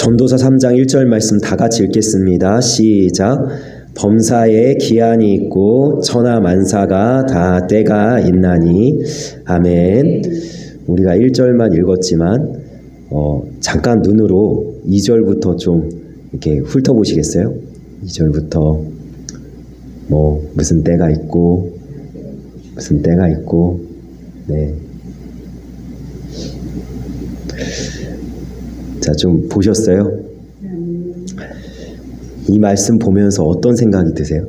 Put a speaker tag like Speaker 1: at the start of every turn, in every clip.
Speaker 1: 전도서 3장 1절 말씀 다 같이 읽겠습니다. 시작. 범사에 기한이 있고 천하 만사가 다 때가 있나니. 아멘. 우리가 1절만 읽었지만 잠깐 눈으로 2절부터 좀 이렇게 훑어보시겠어요? 2절부터 무슨 때가 있고 무슨 때가 있고. 네. 자, 좀 보셨어요? 이 말씀 보면서 어떤 생각이 드세요?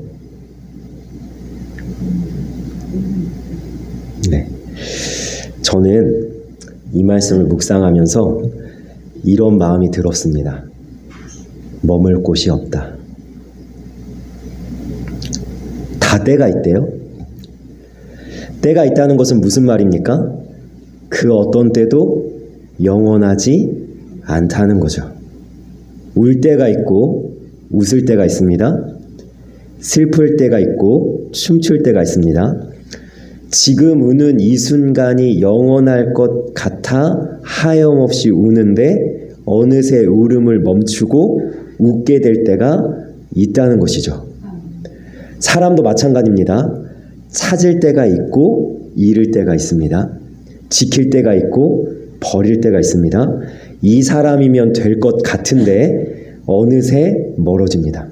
Speaker 1: 네. 저는 이 말씀을 묵상하면서 이런 마음이 들었습니다. 머물 곳이 없다. 다 때가 있대요. 때가 있다는 것은 무슨 말입니까? 그 어떤 때도 영원하지 않다는 거죠. 울 때가 있고 웃을 때가 있습니다. 슬플 때가 있고 춤출 때가 있습니다. 지금 우는 이 순간이 영원할 것 같아 하염없이 우는데 어느새 울음을 멈추고 웃게 될 때가 있다는 것이죠. 사람도 마찬가지입니다. 찾을 때가 있고 잃을 때가 있습니다. 지킬 때가 있고 버릴 때가 있습니다. 이 사람이면 될 것 같은데 어느새 멀어집니다.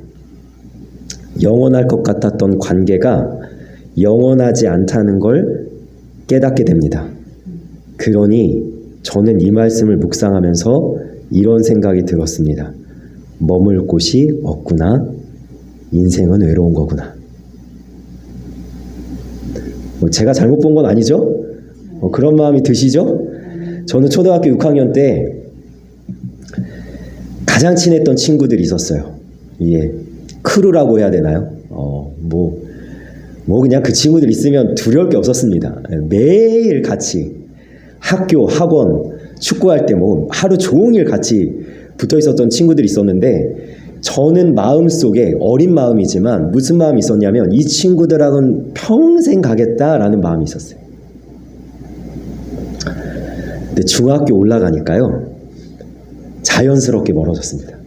Speaker 1: 영원할 것 같았던 관계가 영원하지 않다는 걸 깨닫게 됩니다. 그러니 저는 이 말씀을 묵상하면서 이런 생각이 들었습니다. 머물 곳이 없구나. 인생은 외로운 거구나. 제가 잘못 본 건 아니죠? 그런 마음이 드시죠? 저는 초등학교 6학년 때 가장 친했던 친구들이 있었어요. 예, 크루라고 해야 되나요? 그냥 그 친구들 있으면 두려울 게 없었습니다. 매일 같이 학교, 학원, 축구할 때 하루 종일 같이 붙어 있었던 친구들이 있었는데 저는 마음속에 어린 마음이지만 무슨 마음이 있었냐면 이 친구들하고는 평생 가겠다라는 마음이 있었어요. 근데 중학교 올라가니까요. 자연스럽게 멀어졌습니다.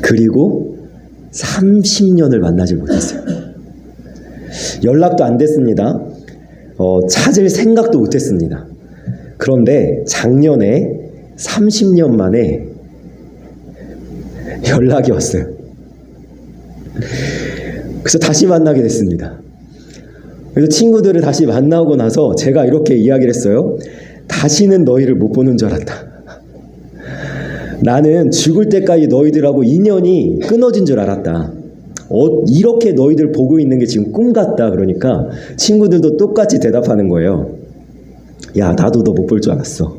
Speaker 1: 그리고 30년을 만나지 못했어요. 연락도 안 됐습니다. 찾을 생각도 못했습니다. 그런데 작년에 30년 만에 연락이 왔어요. 그래서 다시 만나게 됐습니다. 그래서 친구들을 다시 만나고 나서 제가 이렇게 이야기를 했어요. 다시는 너희를 못 보는 줄 알았다. 나는 죽을 때까지 너희들하고 인연이 끊어진 줄 알았다. 이렇게 너희들 보고 있는 게 지금 꿈 같다. 그러니까 친구들도 똑같이 대답하는 거예요. 야, 나도 너 못 볼 줄 알았어.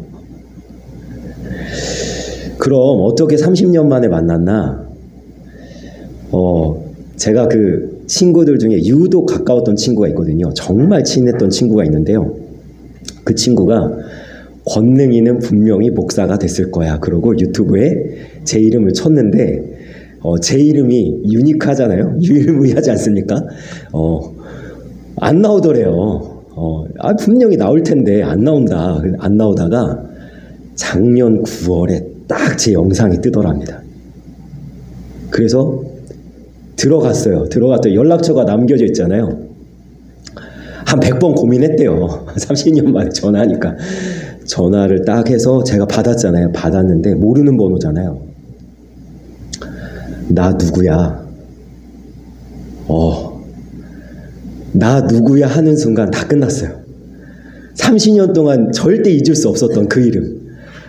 Speaker 1: 그럼 어떻게 30년 만에 만났나? 제가 그 친구들 중에 유독 가까웠던 친구가 있거든요. 정말 친했던 친구가 있는데요. 그 친구가 권능이는 분명히 목사가 됐을 거야. 그러고 유튜브에 제 이름을 쳤는데 제 이름이 유니크하잖아요. 유일무이하지 않습니까? 안 나오더래요. 분명히 나올 텐데 안 나온다. 안 나오다가 작년 9월에 딱 제 영상이 뜨더랍니다. 그래서 들어갔어요. 들어갔더니 연락처가 남겨져 있잖아요. 한 100번 고민했대요. 30년 만에 전화하니까. 전화를 딱 해서 제가 받았잖아요. 받았는데 모르는 번호잖아요. 나 누구야? 나 누구야 하는 순간 다 끝났어요. 30년 동안 절대 잊을 수 없었던 그 이름.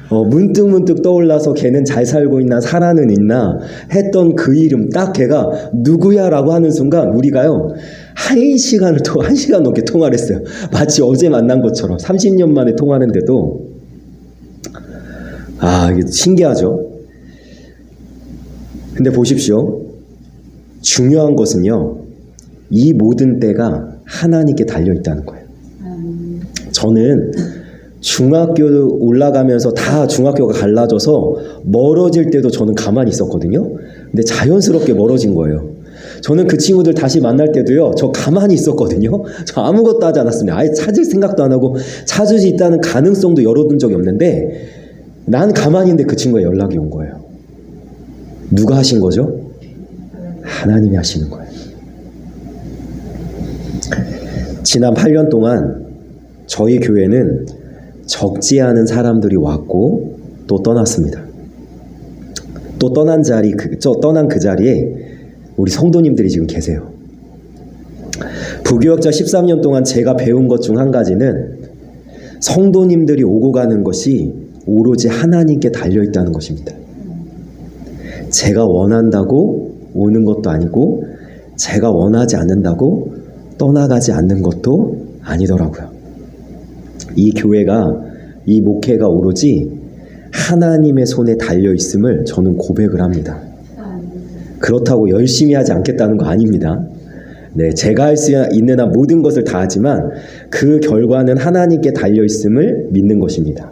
Speaker 1: 문득문득 떠올라서 걔는 잘 살고 있나 살아는 있나 했던 그 이름 딱 걔가 누구야 라고 하는 순간 우리가요 1시간 넘게 통화를 했어요. 마치 어제 만난 것처럼 30년 만에 통화하는데도 이게 신기하죠. 근데 보십시오. 중요한 것은요 이 모든 때가 하나님께 달려있다는 거예요. 저는 중학교 올라가면서 다 중학교가 갈라져서 멀어질 때도 저는 가만히 있었거든요. 근데 자연스럽게 멀어진 거예요. 저는 그 친구들 다시 만날 때도요. 저 가만히 있었거든요. 저 아무것도 하지 않았습니다. 아예 찾을 생각도 안 하고 찾을 수 있다는 가능성도 열어둔 적이 없는데 난 가만히 있는데 그 친구가 연락이 온 거예요. 누가 하신 거죠? 하나님이 하시는 거예요. 지난 8년 동안 저희 교회는 적지 않은 사람들이 왔고 또 떠났습니다. 또 떠난 그 자리에 우리 성도님들이 지금 계세요. 부교역자 13년 동안 제가 배운 것 중 한 가지는 성도님들이 오고 가는 것이 오로지 하나님께 달려있다는 것입니다. 제가 원한다고 오는 것도 아니고 제가 원하지 않는다고 떠나가지 않는 것도 아니더라고요. 이 교회가, 이 목회가 오로지 하나님의 손에 달려있음을 저는 고백을 합니다. 그렇다고 열심히 하지 않겠다는 거 아닙니다. 네, 제가 할 수 있는 한 모든 것을 다 하지만 그 결과는 하나님께 달려있음을 믿는 것입니다.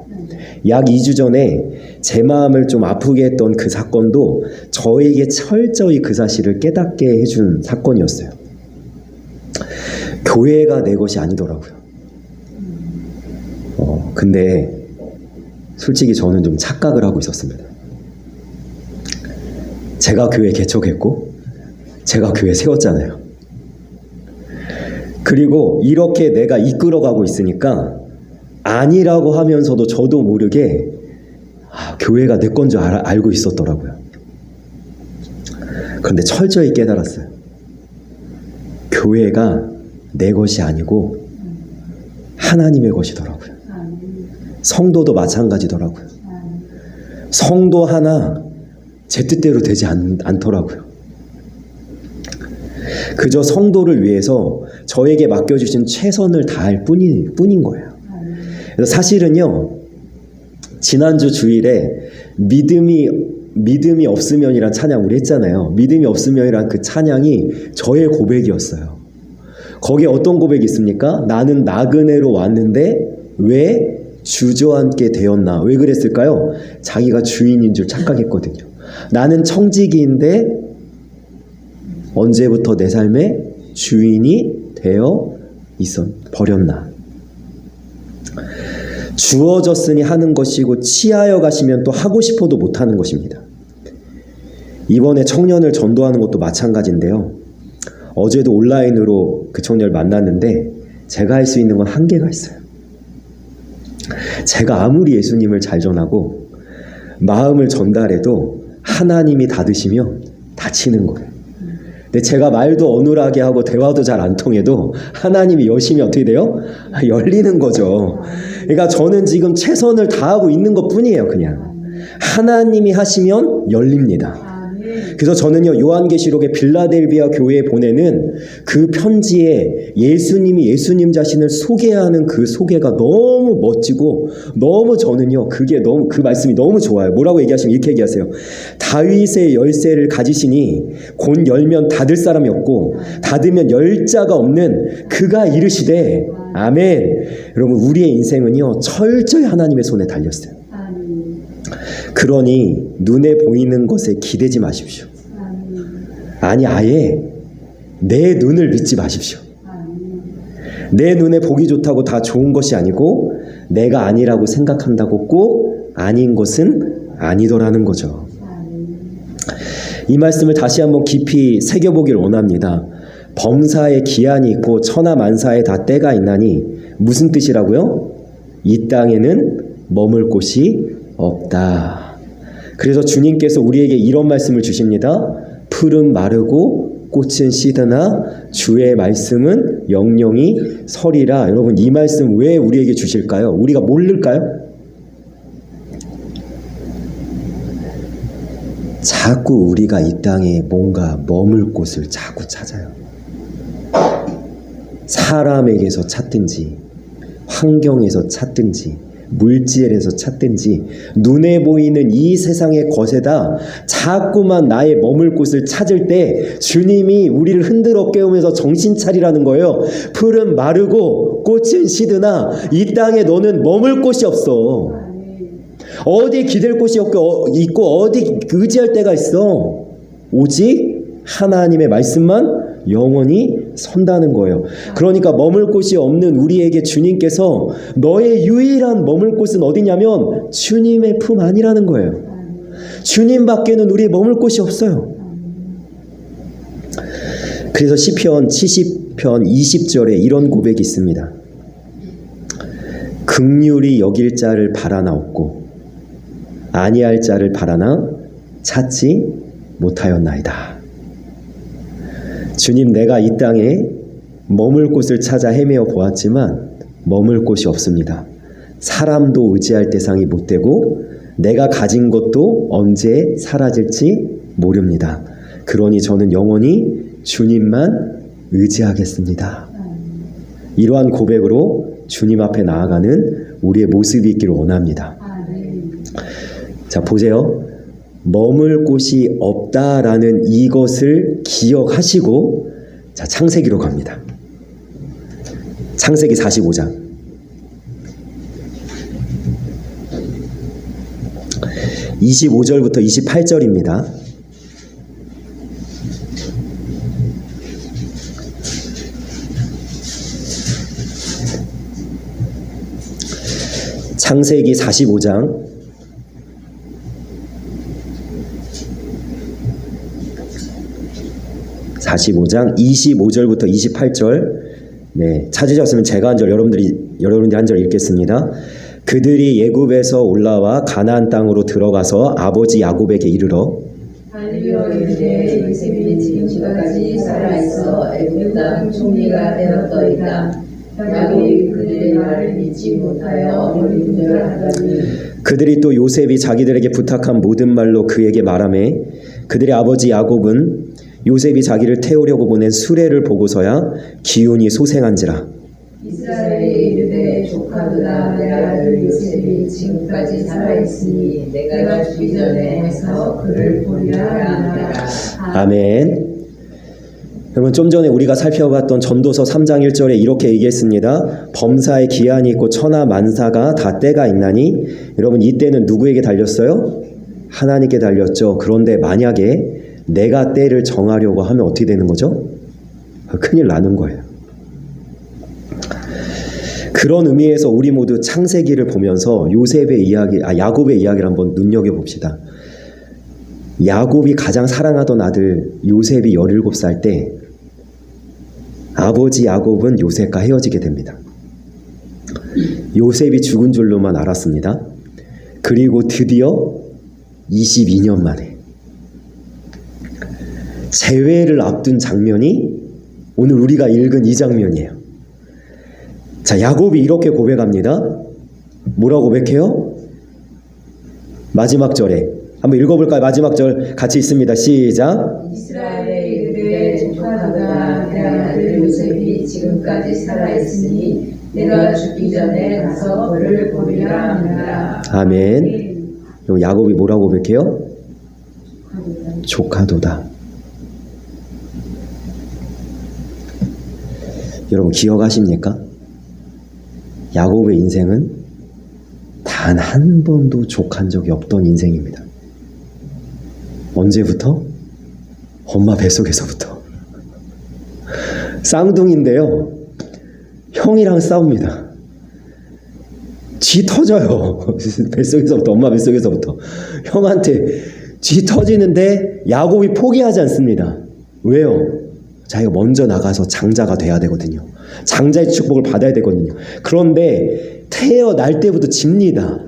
Speaker 1: 약 2주 전에 제 마음을 좀 아프게 했던 그 사건도 저에게 철저히 그 사실을 깨닫게 해준 사건이었어요. 교회가 내 것이 아니더라고요. 근데 솔직히 저는 좀 착각을 하고 있었습니다. 제가 교회 개척했고 제가 교회 세웠잖아요. 그리고 이렇게 내가 이끌어가고 있으니까 아니라고 하면서도 저도 모르게 교회가 내 건 줄 알고 있었더라고요. 그런데 철저히 깨달았어요. 교회가 내 것이 아니고 하나님의 것이더라고요. 성도도 마찬가지더라고요. 성도 하나 제 뜻대로 되지 않더라고요. 그저 성도를 위해서 저에게 맡겨주신 최선을 다할 뿐인 거예요. 그래서 사실은요, 지난주 주일에 믿음이 없으면이란 찬양 우리 했잖아요. 믿음이 없으면이란 그 찬양이 저의 고백이었어요. 거기에 어떤 고백이 있습니까? 나는 나그네로 왔는데 왜 주저앉게 되었나? 왜 그랬을까요? 자기가 주인인 줄 착각했거든요. 나는 청지기인데 언제부터 내 삶의 주인이 되어 버렸나? 주어졌으니 하는 것이고 취하여 가시면 또 하고 싶어도 못하는 것입니다. 이번에 청년을 전도하는 것도 마찬가지인데요. 어제도 온라인으로 그 청년을 만났는데 제가 할 수 있는 건 한계가 있어요. 제가 아무리 예수님을 잘 전하고 마음을 전달해도 하나님이 닫으시면 닫히는 거예요. 근데 제가 말도 어눌하게 하고 대화도 잘 안 통해도 하나님이 여심이 어떻게 돼요? 열리는 거죠. 그러니까 저는 지금 최선을 다하고 있는 것 뿐이에요. 그냥 하나님이 하시면 열립니다. 그래서 저는요, 요한계시록의 빌라델비아 교회에 보내는 그 편지에 예수님이 예수님 자신을 소개하는 그 소개가 너무 멋지고 너무 저는요, 그 말씀이 너무 좋아요. 뭐라고 얘기하시면 이렇게 얘기하세요. 다윗의 열쇠를 가지시니 곧 열면 닫을 사람이 없고 닫으면 열 자가 없는 그가 이르시되 아멘. 여러분, 우리의 인생은요, 철저히 하나님의 손에 달렸어요. 그러니 눈에 보이는 것에 기대지 마십시오. 아니, 아예 내 눈을 믿지 마십시오. 내 눈에 보기 좋다고 다 좋은 것이 아니고 내가 아니라고 생각한다고 꼭 아닌 것은 아니더라는 거죠. 이 말씀을 다시 한번 깊이 새겨보길 원합니다. 범사에 기한이 있고 천하만사에 다 때가 있나니 무슨 뜻이라고요? 이 땅에는 머물 곳이 없다. 그래서 주님께서 우리에게 이런 말씀을 주십니다. 풀은 마르고 꽃은 시드나 주의 말씀은 영영이 서리라. 여러분, 이 말씀 왜 우리에게 주실까요? 우리가 모를까요? 자꾸 우리가 이 땅에 뭔가 머물 곳을 자꾸 찾아요. 사람에게서 찾든지 환경에서 찾든지 물질에서 찾든지 눈에 보이는 이 세상의 것에다 자꾸만 나의 머물 곳을 찾을 때 주님이 우리를 흔들어 깨우면서 정신 차리라는 거예요. 풀은 마르고 꽃은 시드나 이 땅에 너는 머물 곳이 없어. 어디 기댈 곳이 있고 어디 의지할 데가 있어. 오직 하나님의 말씀만 영원히 선다는 거예요. 그러니까 머물 곳이 없는 우리에게 주님께서 너의 유일한 머물 곳은 어디냐면 주님의 품 안이라는 거예요. 주님 밖에는 우리의 머물 곳이 없어요. 그래서 시편 70편 20절에 이런 고백이 있습니다. 긍휼히 여길 자를 바라나 없고 아니할 자를 바라나 찾지 못하였나이다. 주님, 내가 이 땅에 머물 곳을 찾아 헤매어 보았지만 머물 곳이 없습니다. 사람도 의지할 대상이 못 되고 내가 가진 것도 언제 사라질지 모릅니다. 그러니 저는 영원히 주님만 의지하겠습니다. 이러한 고백으로 주님 앞에 나아가는 우리의 모습이 있기를 원합니다. 자, 보세요. 머물 곳이 없다라는 이것을 기억하시고, 자, 창세기로 갑니다. 창세기 45장. 25절부터 28절입니다. 창세기 45장 25절부터 28절. 네, 찾으셨으면 제가 한 절, 여러분들이 한 절 읽겠습니다. 그들이 애굽에서 올라와 가나안 땅으로 들어가서 아버지 야곱에게 이르러
Speaker 2: 달리어 이르되 요셉이 지금까지 살아있어 애굽 땅 총리가 되었더이다. 야곱이 그들의 말을 믿지 못하여 어리둥절하더니
Speaker 1: 그들이 또 요셉이 자기들에게 부탁한 모든 말로 그에게 말하매 그들의 아버지 야곱은 요셉이 자기를 태우려고 보낸 수레를 보고서야 기운이 소생한지라.
Speaker 2: 이스라엘이 이르되 조카들아 내 아들 요셉이 지금까지 살아있으니 내가 죽기 전에 해서 그를 보리라 하니라.
Speaker 1: 아멘. 여러분, 좀 전에 우리가 살펴봤던 전도서 3장 1절에 이렇게 얘기했습니다. 범사에 기한이 있고 천하 만사가 다 때가 있나니. 여러분, 이 때는 누구에게 달렸어요? 하나님께 달렸죠. 그런데 만약에 내가 때를 정하려고 하면 어떻게 되는 거죠? 큰일 나는 거예요. 그런 의미에서 우리 모두 창세기를 보면서 요셉의 이야기, 야곱의 이야기를 한번 눈여겨봅시다. 야곱이 가장 사랑하던 아들 요셉이 17살 때 아버지 야곱은 요셉과 헤어지게 됩니다. 요셉이 죽은 줄로만 알았습니다. 그리고 드디어 22년 만에 재회를 앞둔 장면이 오늘 우리가 읽은 이 장면이에요. 자, 야곱이 이렇게 고백합니다. 뭐라고 고백해요? 마지막 절에 한번 읽어볼까요? 마지막 절 같이 있습니다. 시작.
Speaker 2: 이스라엘에 이르되 조카들아 내 아들 요셉이 지금까지 살아있으니 내가 죽기 전에 가서 그를 보리라 하니라.
Speaker 1: 아멘. 그럼 야곱이 뭐라고 고백해요? 조카도다. 여러분 기억하십니까? 야곱의 인생은 단 한 번도 족한 적이 없던 인생입니다. 언제부터? 엄마 뱃속에서부터. 쌍둥이인데요. 형이랑 싸웁니다. 쥐 터져요. 뱃속에서부터, 엄마 뱃속에서부터. 형한테 쥐 터지는데 야곱이 포기하지 않습니다. 왜요? 자기가 먼저 나가서 장자가 돼야 되거든요. 장자의 축복을 받아야 되거든요. 그런데 태어날 때부터 집니다.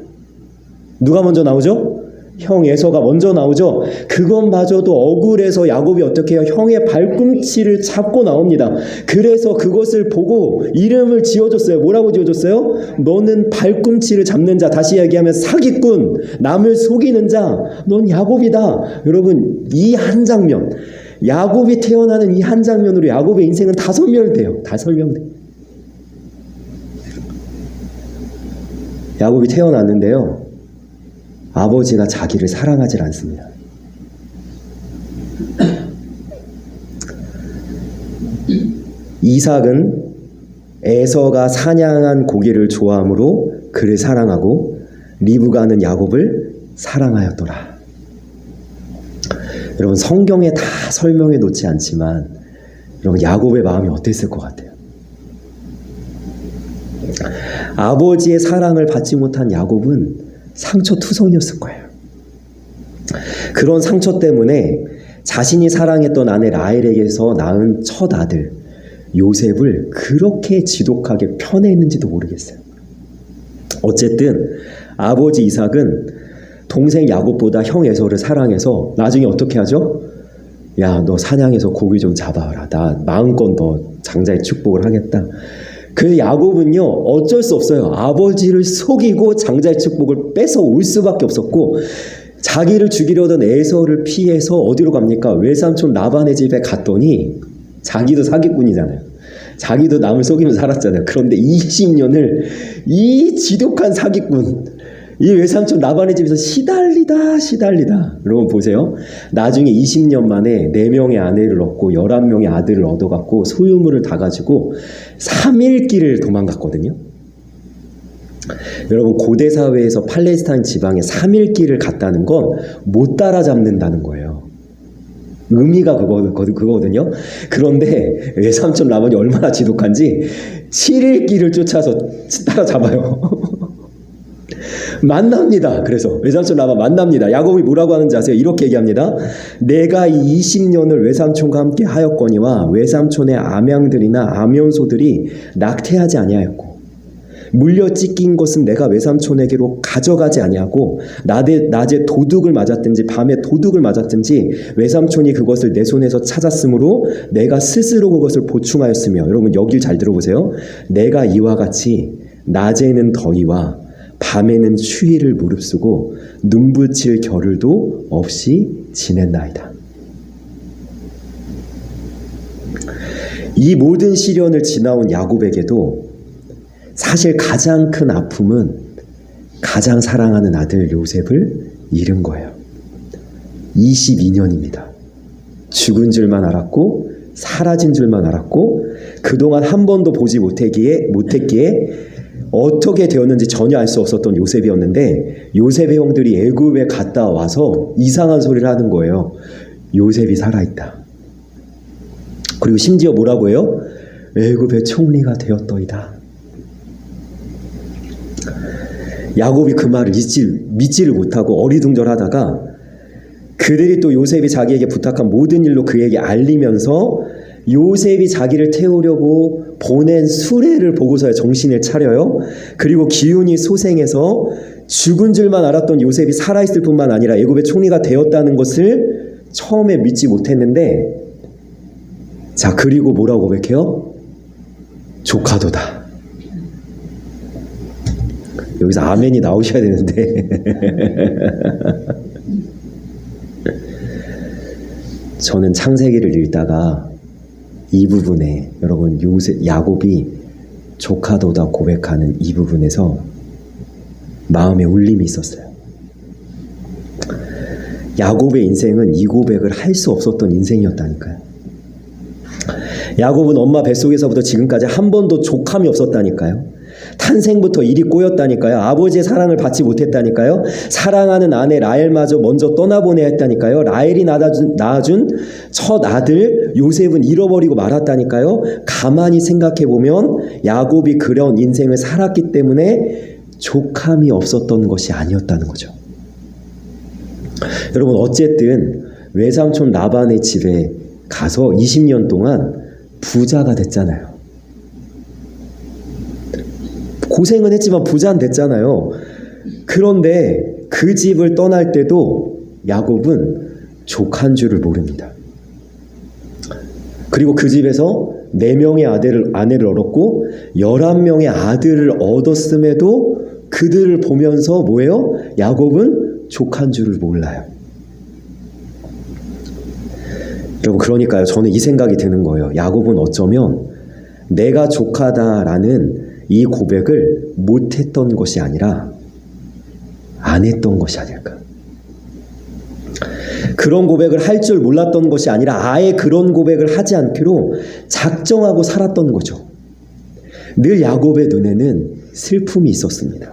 Speaker 1: 누가 먼저 나오죠? 형 에서가 먼저 나오죠. 그것마저도 억울해서 야곱이 어떻게 해요? 형의 발꿈치를 잡고 나옵니다. 그래서 그것을 보고 이름을 지어줬어요. 뭐라고 지어줬어요? 너는 발꿈치를 잡는 자. 다시 얘기하면 사기꾼, 남을 속이는 자. 넌 야곱이다. 여러분, 이 한 장면, 야곱이 태어나는 이 한 장면으로 야곱의 인생은 다 설명돼요. 다 설명돼. 야곱이 태어났는데요. 아버지가 자기를 사랑하지 않습니다. 이삭은 에서가 사냥한 고기를 좋아하므로 그를 사랑하고 리브가는 야곱을 사랑하였더라. 여러분 성경에 다 설명해 놓지 않지만 여러분, 야곱의 마음이 어땠을 것 같아요? 아버지의 사랑을 받지 못한 야곱은 상처투성이었을 거예요. 그런 상처 때문에 자신이 사랑했던 아내 라헬에게서 낳은 첫 아들 요셉을 그렇게 지독하게 편애했는지도 모르겠어요. 어쨌든 아버지 이삭은 동생 야곱보다 형 에서를 사랑해서 나중에 어떻게 하죠? 야, 너 사냥해서 고기 좀 잡아와라. 나 마음껏 너 장자의 축복을 하겠다. 그 야곱은요, 어쩔 수 없어요. 아버지를 속이고 장자의 축복을 뺏어 올 수밖에 없었고, 자기를 죽이려던 에서를 피해서 어디로 갑니까? 외삼촌 라반의 집에 갔더니 자기도 사기꾼이잖아요. 자기도 남을 속이면서 살았잖아요. 그런데 20년을 이 지독한 사기꾼, 이 외삼촌 라반의 집에서 시달리다. 여러분 보세요. 나중에 20년 만에 4명의 아내를 얻고 11명의 아들을 얻어갖고 소유물을 다 가지고 3일 길을 도망갔거든요. 여러분, 고대 사회에서 팔레스타인 지방에 3일 길을 갔다는 건 못 따라잡는다는 거예요. 의미가 그거거든요. 그런데 외삼촌 라반이 얼마나 지독한지 7일 길을 쫓아서 따라잡아요. 만납니다. 그래서 외삼촌 라반 만납니다. 야곱이 뭐라고 하는지 아세요? 이렇게 얘기합니다. 내가 이 20년을 외삼촌과 함께 하였거니와 외삼촌의 암양들이나 암연소들이 낙태하지 아니하였고 물려 찢긴 것은 내가 외삼촌에게로 가져가지 아니하고 낮에 도둑을 맞았든지 밤에 도둑을 맞았든지 외삼촌이 그것을 내 손에서 찾았으므로 내가 스스로 그것을 보충하였으며, 여러분 여길 잘 들어보세요. 내가 이와 같이 낮에는 더위와 밤에는 추위를 무릅쓰고 눈붙일 겨를도 없이 지냈나이다. 이 모든 시련을 지나온 야곱에게도 사실 가장 큰 아픔은 가장 사랑하는 아들 요셉을 잃은 거예요. 22년입니다. 죽은 줄만 알았고 사라진 줄만 알았고 그동안 한 번도 보지 못했기에 어떻게 되었는지 전혀 알 수 없었던 요셉이었는데, 요셉의 형들이 애굽에 갔다 와서 이상한 소리를 하는 거예요. 요셉이 살아있다. 그리고 심지어 뭐라고 해요? 애굽의 총리가 되었더이다. 야곱이 그 말을 믿지를 못하고 어리둥절하다가 그들이 또 요셉이 자기에게 부탁한 모든 일로 그에게 알리면서 요셉이 자기를 태우려고 보낸 수레를 보고서야 정신을 차려요. 그리고 기운이 소생해서 죽은 줄만 알았던 요셉이 살아있을 뿐만 아니라 애굽의 총리가 되었다는 것을 처음에 믿지 못했는데, 자, 그리고 뭐라고 고백해요? 조카도다. 여기서 아멘이 나오셔야 되는데 저는 창세기를 읽다가 이 부분에, 여러분, 야곱이 조카도다 고백하는 이 부분에서 마음에 울림이 있었어요. 야곱의 인생은 이 고백을 할 수 없었던 인생이었다니까요. 야곱은 엄마 뱃속에서부터 지금까지 한 번도 족함이 없었다니까요. 탄생부터 일이 꼬였다니까요. 아버지의 사랑을 받지 못했다니까요. 사랑하는 아내 라헬마저 먼저 떠나보내야 했다니까요. 라헬이 낳아준 첫 아들 요셉은 잃어버리고 말았다니까요. 가만히 생각해보면 야곱이 그런 인생을 살았기 때문에 족함이 없었던 것이 아니었다는 거죠. 여러분, 어쨌든 외삼촌 라반의 집에 가서 20년 동안 부자가 됐잖아요. 고생은 했지만 부자는 됐잖아요. 그런데 그 집을 떠날 때도 야곱은 족한 줄을 모릅니다. 그리고 그 집에서 4명의 아내를 얻었고 11명의 아들을 얻었음에도 그들을 보면서 뭐예요? 야곱은 족한 줄을 몰라요. 여러분, 그러니까요, 저는 이 생각이 드는 거예요. 야곱은 어쩌면 내가 족하다라는 이 고백을 못했던 것이 아니라 안 했던 것이 아닐까. 그런 고백을 할 줄 몰랐던 것이 아니라 아예 그런 고백을 하지 않기로 작정하고 살았던 거죠. 늘 야곱의 눈에는 슬픔이 있었습니다.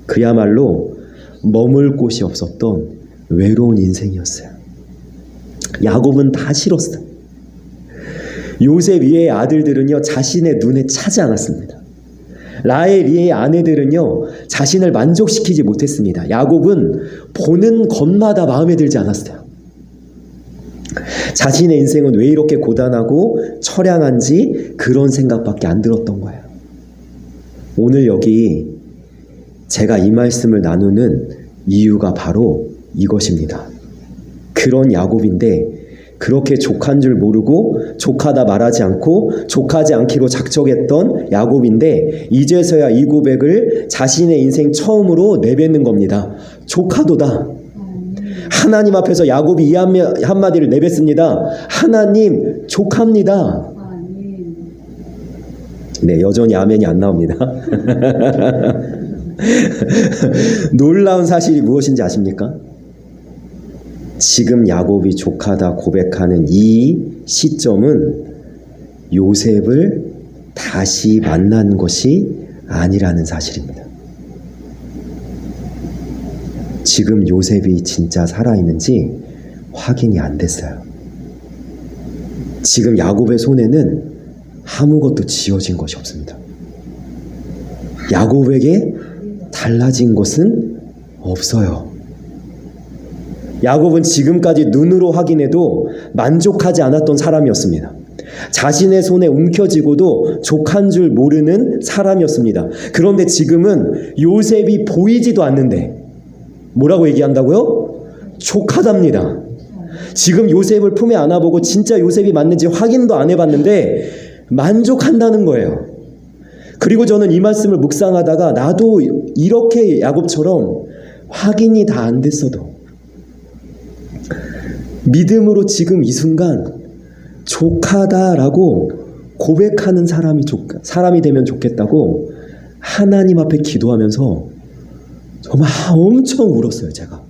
Speaker 1: 그야말로 머물 곳이 없었던 외로운 인생이었어요. 야곱은 다 싫었어요. 요셉 위의 아들들은요, 자신의 눈에 차지 않았습니다. 라헬 위의 아내들은요, 자신을 만족시키지 못했습니다. 야곱은 보는 것마다 마음에 들지 않았어요. 자신의 인생은 왜 이렇게 고단하고 처량한지 그런 생각밖에 안 들었던 거예요. 오늘 여기 제가 이 말씀을 나누는 이유가 바로 이것입니다. 그런 야곱인데 그렇게 족한 줄 모르고 족하다 말하지 않고 족하지 않기로 작정했던 야곱인데 이제서야 이 고백을 자신의 인생 처음으로 내뱉는 겁니다. 족하도다. 하나님 앞에서 야곱이 이 한마디를 내뱉습니다. 하나님 족합니다. 네, 여전히 아멘이 안 나옵니다. 놀라운 사실이 무엇인지 아십니까? 지금 야곱이 족하다 고백하는 이 시점은 요셉을 다시 만난 것이 아니라는 사실입니다. 지금 요셉이 진짜 살아있는지 확인이 안 됐어요. 지금 야곱의 손에는 아무것도 쥐어진 것이 없습니다. 야곱에게 달라진 것은 없어요. 야곱은 지금까지 눈으로 확인해도 만족하지 않았던 사람이었습니다. 자신의 손에 움켜쥐고도 족한 줄 모르는 사람이었습니다. 그런데 지금은 요셉이 보이지도 않는데 뭐라고 얘기한다고요? 족하답니다. 지금 요셉을 품에 안아보고 진짜 요셉이 맞는지 확인도 안 해봤는데 만족한다는 거예요. 그리고 저는 이 말씀을 묵상하다가 나도 이렇게 야곱처럼 확인이 다 안 됐어도 믿음으로 지금 이 순간 족하다라고 고백하는 사람이 되면 좋겠다고 하나님 앞에 기도하면서 정말 엄청 울었어요. 제가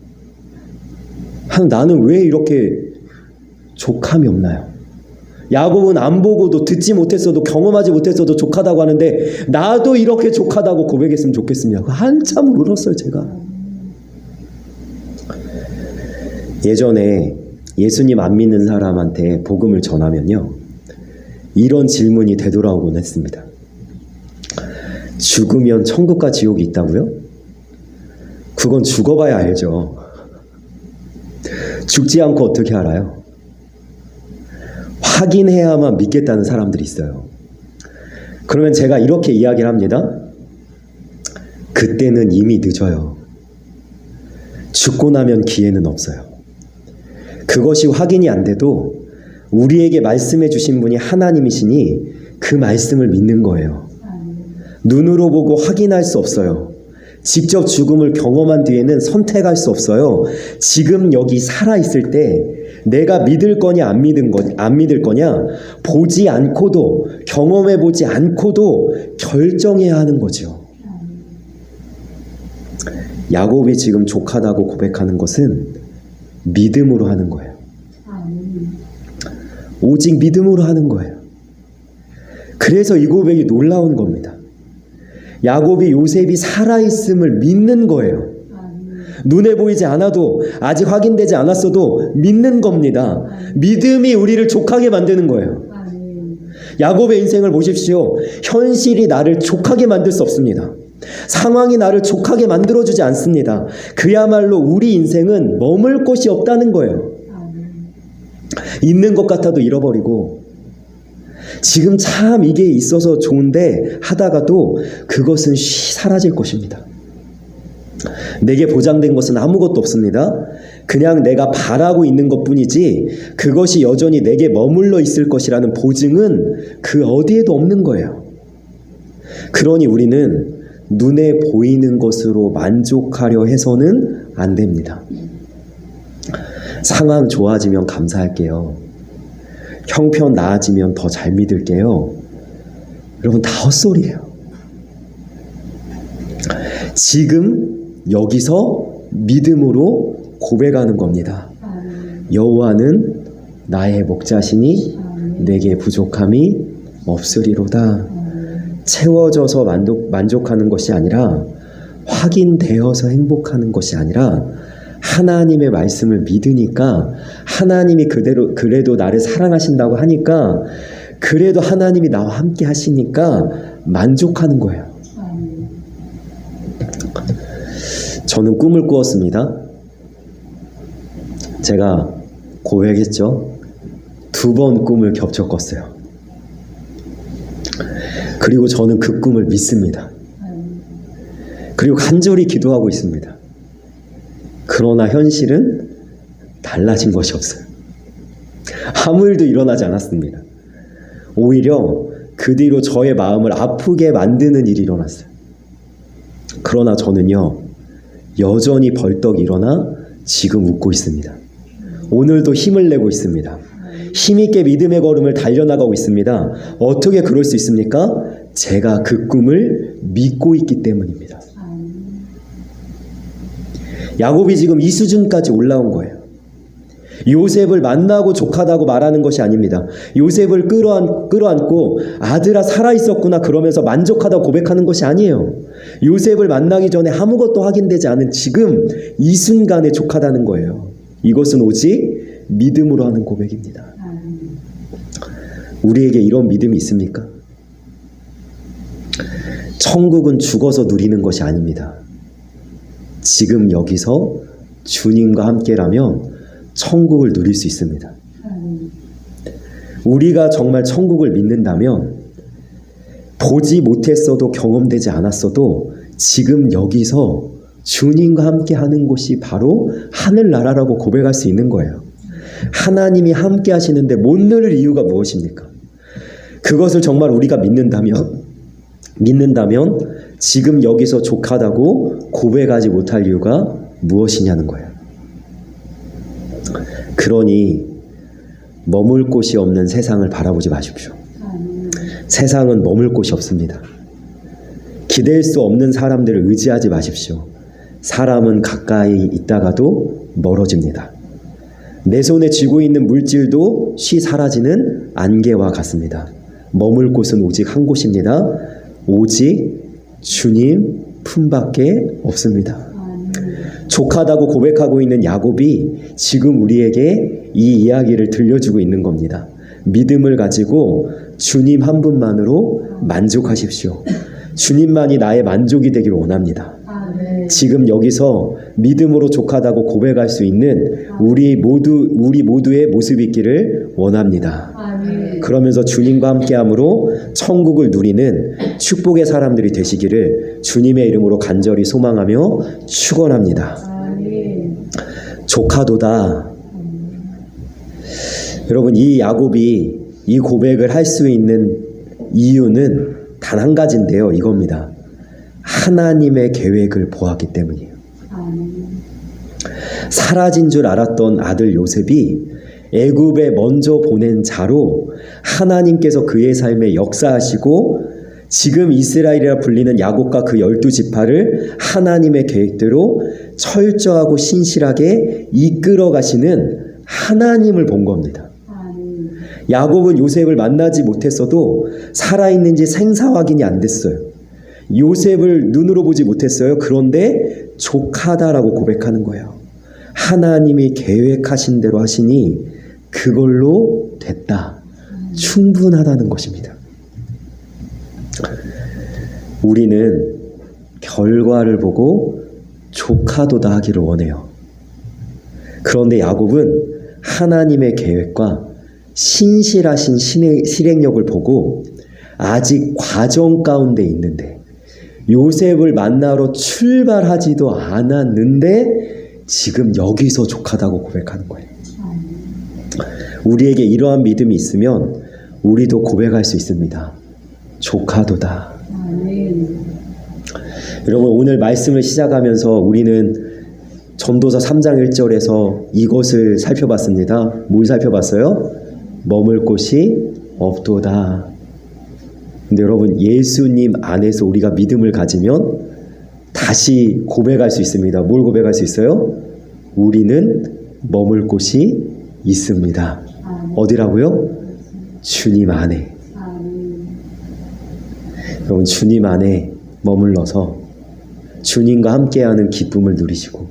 Speaker 1: 나는 왜 이렇게 족함이 없나요? 야곱은 안 보고도 듣지 못했어도 경험하지 못했어도 족하다고 하는데 나도 이렇게 족하다고 고백했으면 좋겠습니다. 한참 울었어요. 제가 예전에 예수님 안 믿는 사람한테 복음을 전하면요, 이런 질문이 되돌아오곤 했습니다. 죽으면 천국과 지옥이 있다고요? 그건 죽어봐야 알죠. 죽지 않고 어떻게 알아요? 확인해야만 믿겠다는 사람들이 있어요. 그러면 제가 이렇게 이야기를 합니다. 그때는 이미 늦어요. 죽고 나면 기회는 없어요. 그것이 확인이 안 돼도 우리에게 말씀해 주신 분이 하나님이시니 그 말씀을 믿는 거예요. 눈으로 보고 확인할 수 없어요. 직접 죽음을 경험한 뒤에는 선택할 수 없어요. 지금 여기 살아있을 때 내가 믿을 거냐 안 믿을 거냐 보지 않고도 경험해 보지 않고도 결정해야 하는 거죠. 야곱이 지금 족하다고 고백하는 것은 믿음으로 하는 거예요. 오직 믿음으로 하는 거예요. 그래서 이 고백이 놀라운 겁니다. 야곱이 요셉이 살아있음을 믿는 거예요. 눈에 보이지 않아도 아직 확인되지 않았어도 믿는 겁니다. 믿음이 우리를 족하게 만드는 거예요. 야곱의 인생을 보십시오. 현실이 나를 족하게 만들 수 없습니다. 상황이 나를 족하게 만들어주지 않습니다. 그야말로 우리 인생은 머물 곳이 없다는 거예요. 있는 것 같아도 잃어버리고 지금 참 이게 있어서 좋은데 하다가도 그것은 사라질 것입니다. 내게 보장된 것은 아무것도 없습니다. 그냥 내가 바라고 있는 것뿐이지 그것이 여전히 내게 머물러 있을 것이라는 보증은 그 어디에도 없는 거예요. 그러니 우리는 눈에 보이는 것으로 만족하려 해서는 안 됩니다. 상황 좋아지면 감사할게요. 형편 나아지면 더 잘 믿을게요. 여러분 다 헛소리예요. 지금 여기서 믿음으로 고백하는 겁니다. 여호와는 나의 목자시니 내게 부족함이 없으리로다. 채워져서 만족하는 것이 아니라 확인되어서 행복하는 것이 아니라 하나님의 말씀을 믿으니까 하나님이 그래도 나를 사랑하신다고 하니까 그래도 하나님이 나와 함께 하시니까 만족하는 거예요. 저는 꿈을 꾸었습니다. 제가 고백했죠. 2번 꿈을 겹쳐 꿨어요. 그리고 저는 그 꿈을 믿습니다. 그리고 간절히 기도하고 있습니다. 그러나 현실은 달라진 것이 없어요. 아무 일도 일어나지 않았습니다. 오히려 그 뒤로 저의 마음을 아프게 만드는 일이 일어났어요. 그러나 저는요, 여전히 벌떡 일어나 지금 웃고 있습니다. 오늘도 힘을 내고 있습니다. 힘있게 믿음의 걸음을 달려나가고 있습니다. 어떻게 그럴 수 있습니까? 제가 그 꿈을 믿고 있기 때문입니다. 야곱이 지금 이 수준까지 올라온 거예요. 요셉을 만나고 족하다고 말하는 것이 아닙니다. 요셉을 끌어안고 아들아 살아있었구나 그러면서 만족하다고 고백하는 것이 아니에요. 요셉을 만나기 전에 아무것도 확인되지 않은 지금 이 순간에 족하다는 거예요. 이것은 오직 믿음으로 하는 고백입니다. 우리에게 이런 믿음이 있습니까? 천국은 죽어서 누리는 것이 아닙니다. 지금 여기서 주님과 함께라면 천국을 누릴 수 있습니다. 우리가 정말 천국을 믿는다면 보지 못했어도 경험되지 않았어도 지금 여기서 주님과 함께 하는 곳이 바로 하늘나라라고 고백할 수 있는 거예요. 하나님이 함께 하시는데 못 누릴 이유가 무엇입니까? 그것을 정말 우리가 믿는다면 지금 여기서 족하다고 고백하지 못할 이유가 무엇이냐는 거예요. 그러니 머물 곳이 없는 세상을 바라보지 마십시오. 세상은 머물 곳이 없습니다. 기댈 수 없는 사람들을 의지하지 마십시오. 사람은 가까이 있다가도 멀어집니다. 내 손에 쥐고 있는 물질도 쉬 사라지는 안개와 같습니다. 머물 곳은 오직 한 곳입니다. 오직 주님 품밖에 없습니다. 족하다고 고백하고 있는 야곱이 지금 우리에게 이 이야기를 들려주고 있는 겁니다. 믿음을 가지고 주님 한 분만으로 만족하십시오. 주님만이 나의 만족이 되기를 원합니다. 지금 여기서 믿음으로 족하다고 고백할 수 있는 우리 모두의 모습이 있기를 원합니다. 그러면서 주님과 함께함으로 천국을 누리는 축복의 사람들이 되시기를 주님의 이름으로 간절히 소망하며 축원합니다. 족하도다. 여러분, 이 야곱이 이 고백을 할 수 있는 이유는 단 한 가지인데요. 이겁니다. 하나님의 계획을 보았기 때문이에요. 사라진 줄 알았던 아들 요셉이 애굽에 먼저 보낸 자로 하나님께서 그의 삶에 역사하시고 지금 이스라엘이라 불리는 야곱과 그 12지파를 하나님의 계획대로 철저하고 신실하게 이끌어 가시는 하나님을 본 겁니다. 야곱은 요셉을 만나지 못했어도 살아있는지 생사 확인이 안 됐어요. 요셉을 눈으로 보지 못했어요. 그런데 족하다라고 고백하는 거예요. 하나님이 계획하신 대로 하시니 그걸로 됐다. 충분하다는 것입니다. 우리는 결과를 보고 족하도다 하기를 원해요. 그런데 야곱은 하나님의 계획과 신실하신 실행력을 보고 아직 과정 가운데 있는데 요셉을 만나러 출발하지도 않았는데 지금 여기서 족하다고 고백하는 거예요. 우리에게 이러한 믿음이 있으면 우리도 고백할 수 있습니다. 족하도다. 여러분, 오늘 말씀을 시작하면서 우리는 전도서 3장 1절에서 이것을 살펴봤습니다. 뭘 살펴봤어요? 머물 곳이 없도다. 근데 여러분, 예수님 안에서 우리가 믿음을 가지면 다시 고백할 수 있습니다. 뭘 고백할 수 있어요? 우리는 머물 곳이 있습니다. 어디라고요? 주님 안에. 여러분, 주님 안에 머물러서 주님과 함께하는 기쁨을 누리시고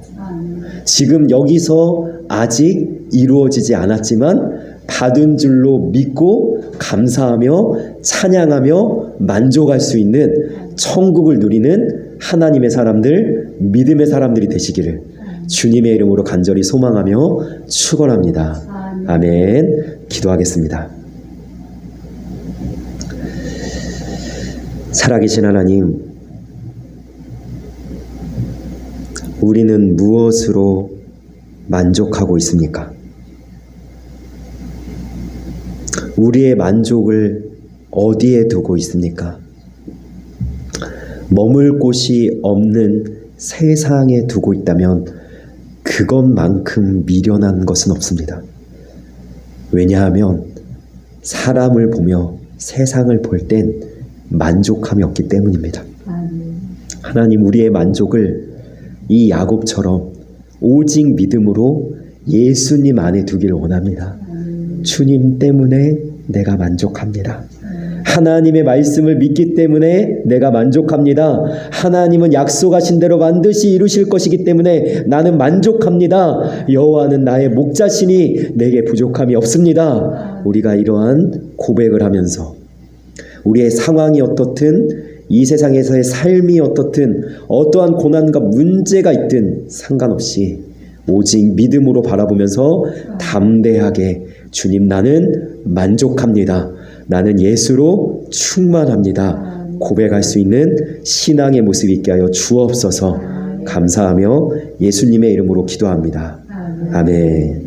Speaker 1: 지금 여기서 아직 이루어지지 않았지만 받은 줄로 믿고 감사하며 찬양하며 만족할 수 있는 천국을 누리는 하나님의 사람들, 믿음의 사람들이 되시기를 주님의 이름으로 간절히 소망하며 축원합니다. 아멘. 기도하겠습니다. 살아계신 하나님, 우리는 무엇으로 만족하고 있습니까? 우리의 만족을 어디에 두고 있습니까? 머물 곳이 없는 세상에 두고 있다면 그것만큼 미련한 것은 없습니다. 왜냐하면 사람을 보며 세상을 볼 땐 만족함이 없기 때문입니다. 하나님, 우리의 만족을 이 야곱처럼 오직 믿음으로 예수님 안에 두기를 원합니다. 주님 때문에 내가 만족합니다. 하나님의 말씀을 믿기 때문에 내가 만족합니다. 하나님은 약속하신 대로 반드시 이루실 것이기 때문에 나는 만족합니다. 여호와는 나의 목자시니 내게 부족함이 없습니다. 우리가 이러한 고백을 하면서 우리의 상황이 어떻든 이 세상에서의 삶이 어떻든 어떠한 고난과 문제가 있든 상관없이 오직 믿음으로 바라보면서 담대하게 주님, 나는 만족합니다. 나는 예수로 충만합니다. 고백할 수 있는 신앙의 모습 있게 하여 주옵소서. 감사하며 예수님의 이름으로 기도합니다. 아멘.